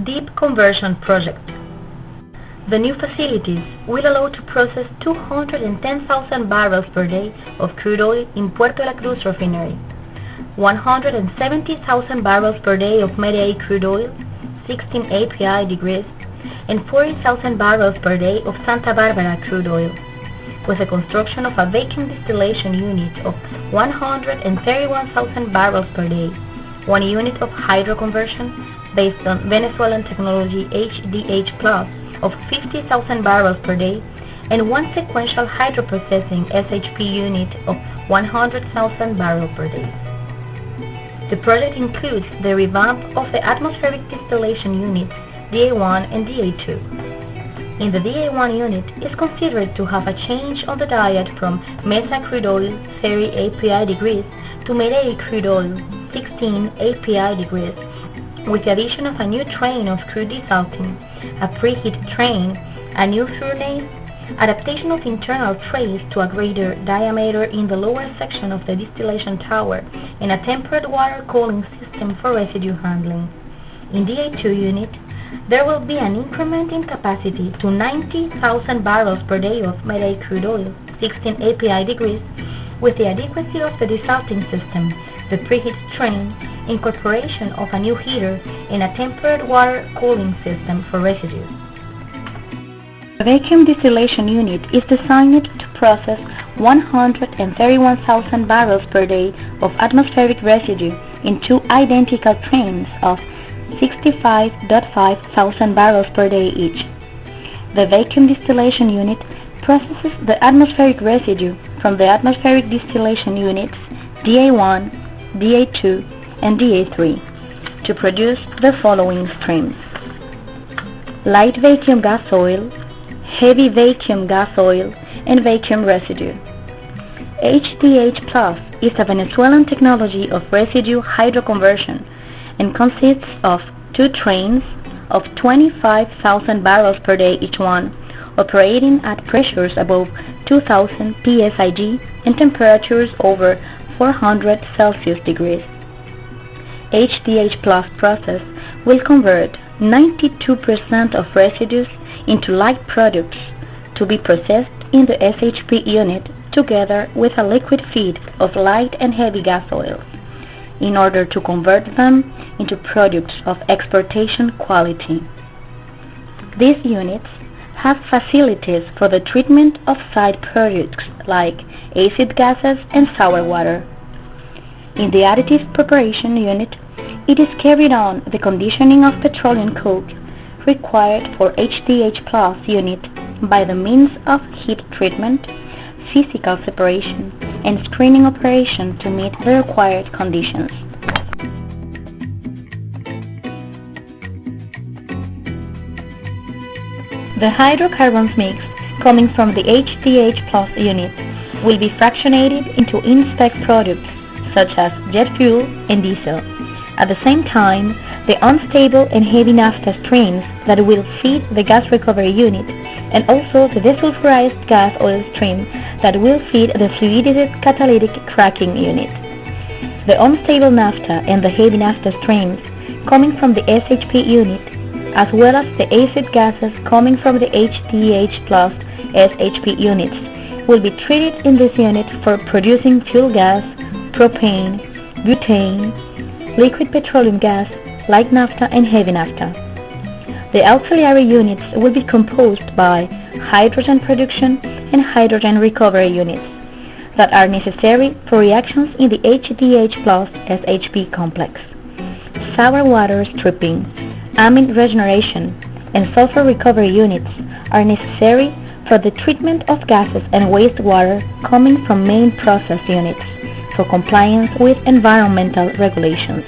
Deep Conversion Project. The new facilities will allow to process 210,000 barrels per day of crude oil in Puerto La Cruz refinery, 170,000 barrels per day of Media crude oil, 16 API degrees, and 40,000 barrels per day of Santa Barbara crude oil, with the construction of a vacuum distillation unit of 131,000 barrels per day, one unit of hydroconversion based on Venezuelan technology HDH Plus of 50,000 barrels per day, and one sequential hydroprocessing SHP unit of 100,000 barrels per day. The project includes the revamp of the atmospheric distillation units DA1 and DA2. In the DA1 unit is considered to have a change on the diet from Mesa crude oil 30 API degrees to Media crude oil 16 API degrees, with the addition of a new train of crude desalting, a preheat train, a new furnace, adaptation of internal trays to a greater diameter in the lower section of the distillation tower, and a tempered water cooling system for residue handling. In the A2 unit, there will be an increment in capacity to 90,000 barrels per day of Media crude oil, 16 API degrees, with the adequacy of the desalting system, the preheat train, incorporation of a new heater, and a tempered water cooling system for residue. The vacuum distillation unit is designed to process 131,000 barrels per day of atmospheric residue in two identical trains of 65.5 thousand barrels per day each. The vacuum distillation unit processes the atmospheric residue from the atmospheric distillation units DA1, DA2, and DA3 to produce the following streams: light vacuum gas oil, heavy vacuum gas oil, and vacuum residue. HDH Plus is a Venezuelan technology of residue hydroconversion and consists of two trains of 25,000 barrels per day each one, operating at pressures above 2,000 psig and temperatures over 400 Celsius degrees. HDH Plus process will convert 92% of residues into light products to be processed in the SHP unit together with a liquid feed of light and heavy gas oils, in order to convert them into products of exportation quality. These units have facilities for the treatment of side products like acid gases and sour water. In the additive preparation unit, it is carried on the conditioning of petroleum coke required for HDH Plus unit by the means of heat treatment, physical separation, and screening operation to meet the required conditions. The hydrocarbons mix coming from the HDH Plus unit will be fractionated into in-spec products such as jet fuel and diesel. At the same time, the unstable and heavy naphtha streams that will feed the gas recovery unit, and also the desulfurized gas oil stream that will feed the fluidic catalytic cracking unit. The unstable naphtha and the heavy naphtha streams coming from the SHP unit, as well as the acid gases coming from the HDH Plus SHP units, will be treated in this unit for producing fuel gas, propane, butane, liquid petroleum gas, light naphtha, and heavy naphtha. The auxiliary units will be composed by hydrogen production and hydrogen recovery units that are necessary for reactions in the HDH Plus SHP complex. Sour water stripping, amine regeneration, and sulfur recovery units are necessary for the treatment of gases and wastewater coming from main process units for compliance with environmental regulations.